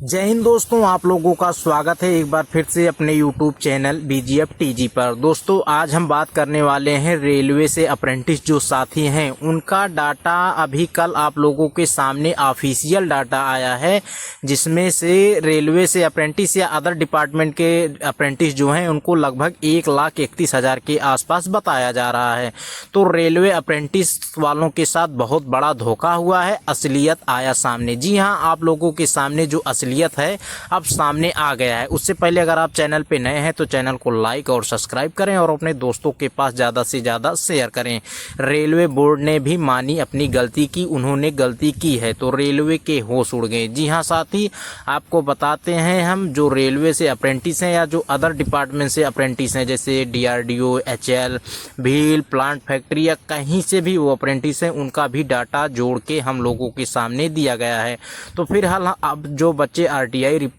जय हिंद दोस्तों, आप लोगों का स्वागत है एक बार फिर से अपने YouTube चैनल BGF TG पर। दोस्तों आज हम बात करने वाले हैं रेलवे से अप्रेंटिस जो साथी हैं उनका डाटा। अभी कल आप लोगों के सामने ऑफिशियल डाटा आया है, जिसमें से रेलवे से अप्रेंटिस या अदर डिपार्टमेंट के अप्रेंटिस जो हैं उनको लगभग 1,31,000 के आसपास बताया जा रहा है। तो रेलवे अप्रेंटिस वालों के साथ बहुत बड़ा धोखा हुआ है, असलियत आया सामने। जी हाँ, आप लोगों के सामने जो असलियत है अब सामने आ गया है। उससे पहले अगर आप चैनल पे नए हैं तो चैनल को लाइक और सब्सक्राइब करें और अपने दोस्तों के पास ज़्यादा से ज़्यादा शेयर करें। रेलवे बोर्ड ने भी मानी अपनी गलती की, उन्होंने गलती की है तो रेलवे के होश उड़ गए। जी हाँ साथी, आपको बताते हैं हम जो रेलवे से अप्रेंटिस हैं या जो अदर डिपार्टमेंट से अप्रेंटिस हैं, जैसे DRDO, HL, wheel, plant, factory या कहीं से भी वो अप्रेंटिस हैं, उनका भी डाटा जोड़ के हम लोगों के सामने दिया गया है। तो फिलहाल अब जो बच्चे RTI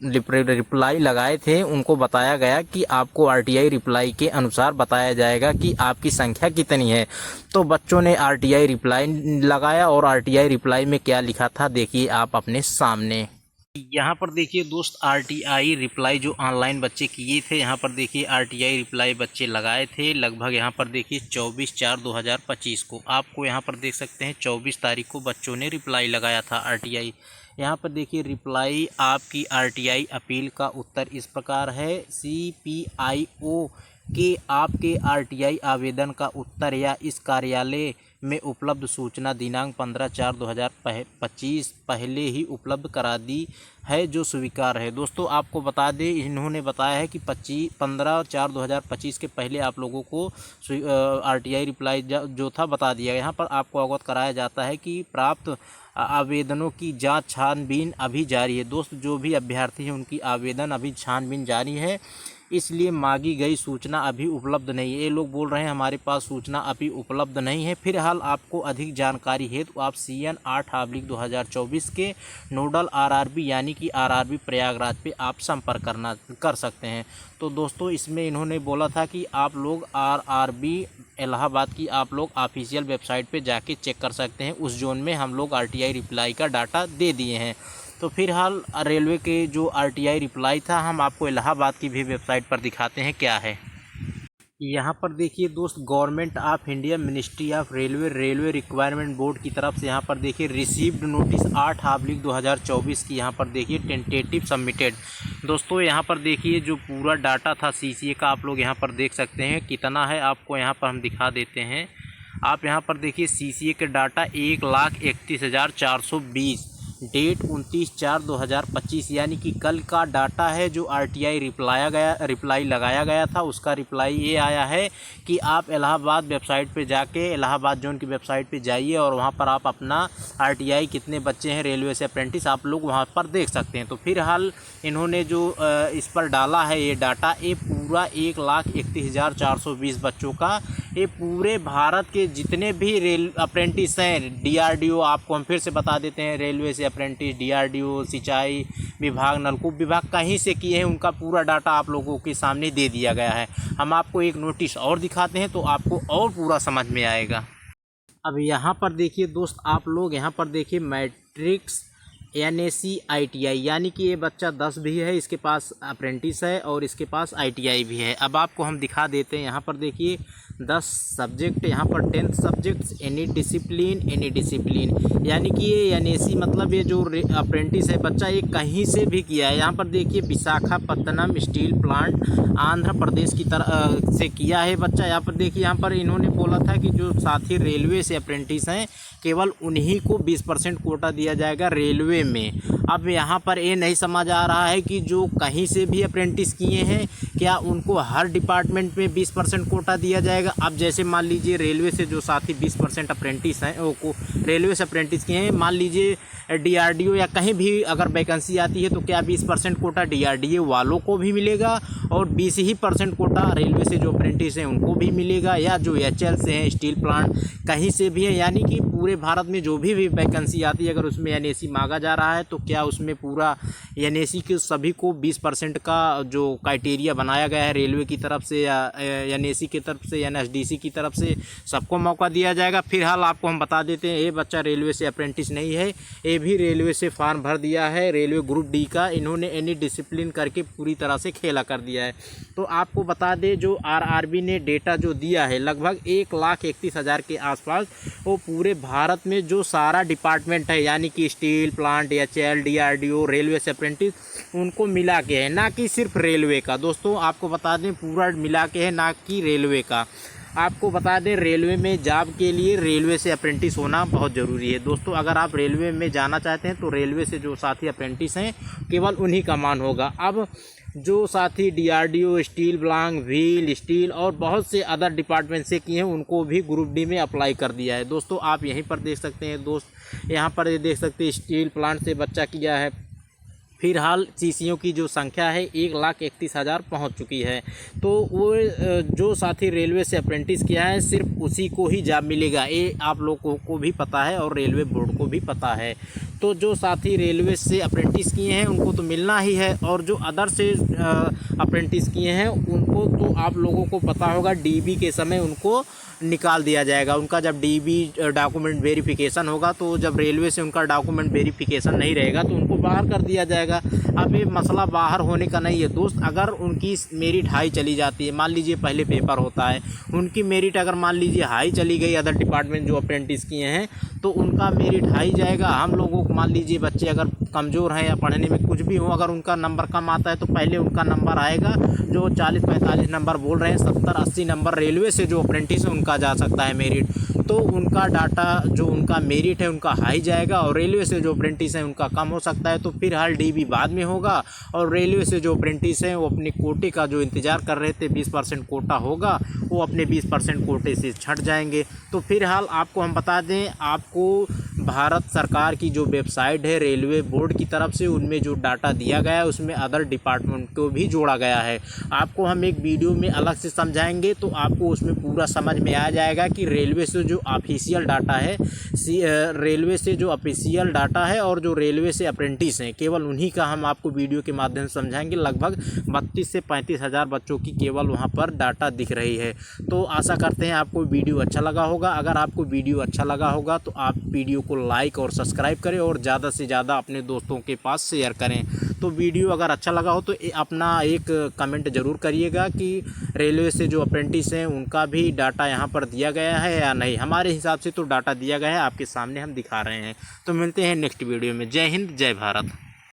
रिप्लाई लगाए थे उनको बताया गया कि आपको RTI रिप्लाई के अनुसार बताया जाएगा कि आपकी संख्या कितनी है। तो बच्चों ने RTI रिप्लाई लगाया और RTI रिप्लाई में क्या लिखा था देखिए आप अपने सामने। यहाँ पर देखिए दोस्त, RTI रिप्लाई जो ऑनलाइन बच्चे किए थे, यहाँ पर देखिए RTI रिप्लाई बच्चे लगाए थे लगभग। यहाँ पर देखिए 24/4/2025 को, आपको यहाँ पर देख सकते हैं 24 तारीख को बच्चों ने रिप्लाई लगाया था RTI। यहाँ पर देखिए रिप्लाई आपकी RTI अपील का उत्तर इस प्रकार है। CPIO के आपके RTI आवेदन का उत्तर या इस कार्यालय में उपलब्ध सूचना दिनांक 15/4/2025 पहले ही उपलब्ध करा दी है जो स्वीकार है। दोस्तों आपको बता दें, इन्होंने बताया है कि 15/4/2025 के पहले आप लोगों को RTI रिप्लाई जो था बता दिया। यहाँ पर आपको अवगत कराया जाता है कि प्राप्त आवेदनों की जांच छानबीन अभी जारी है। दोस्त जो भी अभ्यर्थी हैं उनकी आवेदन अभी छानबीन जारी है, इसलिए मांगी गई सूचना अभी उपलब्ध नहीं है। ये लोग बोल रहे हैं हमारे पास सूचना अभी उपलब्ध नहीं है। फिलहाल आपको अधिक जानकारी है तो आप CN 8/2024 के नोडल RRB यानी कि RRB प्रयागराज पे आप संपर्क कर सकते हैं। तो दोस्तों इसमें इन्होंने बोला था कि आप लोग RRB इलाहाबाद की आप लोग ऑफिशियल वेबसाइट पे जाके चेक कर सकते हैं। उस जोन में हम लोग RTI रिप्लाई का डाटा दे दिए हैं। तो फिलहाल रेलवे के जो RTI रिप्लाई था हम आपको इलाहाबाद की भी वेबसाइट पर दिखाते हैं क्या है। यहाँ पर देखिए दोस्त, government of India, ministry of railway requirement board की तरफ से यहाँ पर देखिए रिसीव्ड नोटिस 8/2024 की, यहाँ पर देखिए टेंटेटिव सबमिटेड। दोस्तों यहाँ पर देखिए जो पूरा डाटा था CCA का आप लोग यहाँ पर देख सकते हैं कितना है, आपको यहाँ पर हम दिखा देते हैं। आप यहाँ पर देखिए CCA के डाटा 1,31,420, डेट 29/4/2025 यानी कि कल का डाटा है। जो RTI रिप्लाई लगाया गया था उसका रिप्लाई ये आया है कि आप इलाहाबाद वेबसाइट पे जाके इलाहाबाद जोन की वेबसाइट पे जाइए और वहाँ पर आप अपना RTI कितने बच्चे हैं रेलवे से अप्रेंटिस आप लोग वहाँ पर देख सकते हैं। तो फिलहाल इन्होंने जो इस पर डाला है ये डाटा, ये पूरा 1,31,420 बच्चों का, ये पूरे भारत के जितने भी रेल अप्रेंटिस हैं। DRDO आपको हम फिर से बता देते हैं, रेलवे से अप्रेंटिस DRDO, सिंचाई विभाग, नलकूप विभाग कहीं से किए हैं उनका पूरा डाटा आप लोगों के सामने दे दिया गया है। हम आपको एक नोटिस और दिखाते हैं तो आपको और पूरा समझ में आएगा। अब यहाँ पर देखिए दोस्त, आप लोग यहाँ पर देखिए मैट्रिक्स NAC ITI यानी कि ये बच्चा 10 भी है, इसके पास अप्रेंटिस है और इसके पास ITI भी है। अब आपको हम दिखा देते हैं, यहाँ पर देखिए 10 सब्जेक्ट, यहाँ पर 10 सब्जेक्ट्स, एनी डिसिप्लिन यानी कि ये NAC मतलब ये जो अप्रेंटिस है बच्चा ये कहीं से भी किया है। यहाँ पर देखिए विशाखापत्तनम स्टील प्लांट आंध्र प्रदेश की तरफ से किया है बच्चा। यहाँ पर देखिए, यहाँ पर इन्होंने बोला था कि जो साथी रेलवे से अप्रेंटिस हैं केवल उन्हीं को 20% कोटा दिया जाएगा रेलवे में। अब यहाँ पर ये नहीं समझ आ रहा है कि जो कहीं से भी अप्रेंटिस किए हैं क्या उनको हर डिपार्टमेंट में 20% कोटा दिया जाएगा। अब जैसे मान लीजिए रेलवे से जो साथी 20% अप्रेंटिस हैं वो रेलवे से अप्रेंटिस किए हैं, मान लीजिए DRDO या कहीं भी अगर वैकेंसी आती है तो क्या 20% कोटा DRDO वालों को भी मिलेगा और 20% कोटा रेलवे से जो अप्रेंटिस हैं उनको भी मिलेगा, या जो HL से हैं, स्टील प्लांट कहीं से भी है। यानी कि पूरे भारत में जो भी वैकेंसी आती है अगर उसमें NAC मांगा जा रहा है तो क्या उसमें पूरा NAC के सभी को 20% का जो क्राइटेरिया बनाया गया है रेलवे की तरफ से या NAC की तरफ से या NSDC की तरफ से, सबको मौका दिया जाएगा। फिलहाल आपको हम बता देते हैं, ये बच्चा रेलवे से अप्रेंटिस नहीं है, ये भी रेलवे से फॉर्म भर दिया है रेलवे ग्रुप डी का। इन्होंने एनी डिसिप्लिन करके पूरी तरह से खेला कर दिया है। तो आपको बता दें, जो RRB ने डेटा जो दिया है लगभग 1,31,000 के आसपास, वो पूरे भारत में जो सारा डिपार्टमेंट है यानी कि steel plant, HAL, DRDO, railway से अप्रेंटिस, उनको मिला के है, ना कि सिर्फ रेलवे का। दोस्तों आपको बता दें पूरा मिला के है, ना कि रेलवे का। आपको बता दें रेलवे में जॉब के लिए रेलवे से अप्रेंटिस होना बहुत ज़रूरी है। दोस्तों अगर आप रेलवे में जाना चाहते हैं तो रेलवे से जो साथी अप्रेंटिस हैं केवल उन्हीं का मान होगा। अब जो साथी DRDO, steel plant, wheel, steel और बहुत से अदर डिपार्टमेंट से किए हैं, उनको भी ग्रुप डी में अप्लाई कर दिया है। दोस्तों आप यहीं पर देख सकते हैं, यहाँ पर ये देख सकते हैं स्टील प्लांट से बच्चा किया है। फिलहाल CCO की जो संख्या है 1,31,000 पहुंच चुकी है। तो वो जो साथी रेलवे से अप्रेंटिस किया है सिर्फ उसी को ही जॉब मिलेगा, ये आप लोगों को भी पता है और रेलवे बोर्ड को भी पता है। तो जो साथी रेलवे से अप्रेंटिस किए हैं उनको तो मिलना ही है, और जो अदर से अप्रेंटिस किए हैं उनको तो आप लोगों को पता होगा DB के समय उनको निकाल दिया जाएगा। उनका जब DB डॉक्यूमेंट वेरिफिकेशन होगा, तो जब रेलवे से उनका डॉक्यूमेंट वेरिफिकेशन नहीं रहेगा तो उनको बाहर कर दिया जाएगा। अब ये मसला बाहर होने का नहीं है दोस्त। अगर उनकी मेरिट हाई चली जाती है, मान लीजिए पहले पेपर होता है, उनकी मेरिट अगर मान लीजिए हाई चली गई, अदर डिपार्टमेंट जो अप्रेंटिस किए हैं तो उनका मेरिट हाई जाएगा। हम लोगों को मान लीजिए बच्चे अगर कमज़ोर हैं या पढ़ने में कुछ भी हो, अगर उनका नंबर कम आता है तो पहले उनका नंबर आएगा, जो 40-45 नंबर बोल रहे हैं, 70-80 नंबर रेलवे से जो अप्रेंटिस है उनका जा सकता है मेरिट। तो उनका डाटा जो उनका मेरिट है उनका हाई जाएगा, और रेलवे से जो अप्रेंटिस है उनका कम हो सकता है। तो फिर हाल DB बाद में होगा, और रेलवे से जो अप्रेंटिस हैं वो अपने कोटे का जो इंतज़ार कर रहे थे 20% कोटा होगा, वो अपने 20% कोटे से छट जाएंगे। तो फिलहाल आपको हम बता दें, आपको भारत सरकार की जो वेबसाइट है रेलवे बोर्ड की तरफ से, उनमें जो डाटा दिया गया है उसमें अदर डिपार्टमेंट को भी जोड़ा गया है। आपको हम एक वीडियो में अलग से समझाएंगे, तो आपको उसमें पूरा समझ में आ जाएगा कि रेलवे से जो ऑफिशियल डाटा है, रेलवे से जो ऑफिशियल डाटा है और जो रेलवे से अप्रेंटिस हैं, केवल उन्हीं का हम आपको वीडियो के माध्यम से समझाएंगे। लगभग 32 से 35 हज़ार बच्चों की केवल वहाँ पर डाटा दिख रही है। तो आशा करते हैं आपको वीडियो अच्छा लगा होगा। अगर आपको वीडियो अच्छा लगा होगा तो आप वीडियो को लाइक और सब्सक्राइब करें, और ज़्यादा से ज़्यादा अपने दोस्तों के पास शेयर करें। तो वीडियो अगर अच्छा लगा हो तो अपना एक कमेंट ज़रूर करिएगा कि रेलवे से जो अप्रेंटिस हैं उनका भी डाटा यहाँ पर दिया गया है या नहीं। हमारे हिसाब से तो डाटा दिया गया है, आपके सामने हम दिखा रहे हैं। तो मिलते हैं नेक्स्ट वीडियो में। जय हिंद, जय भारत।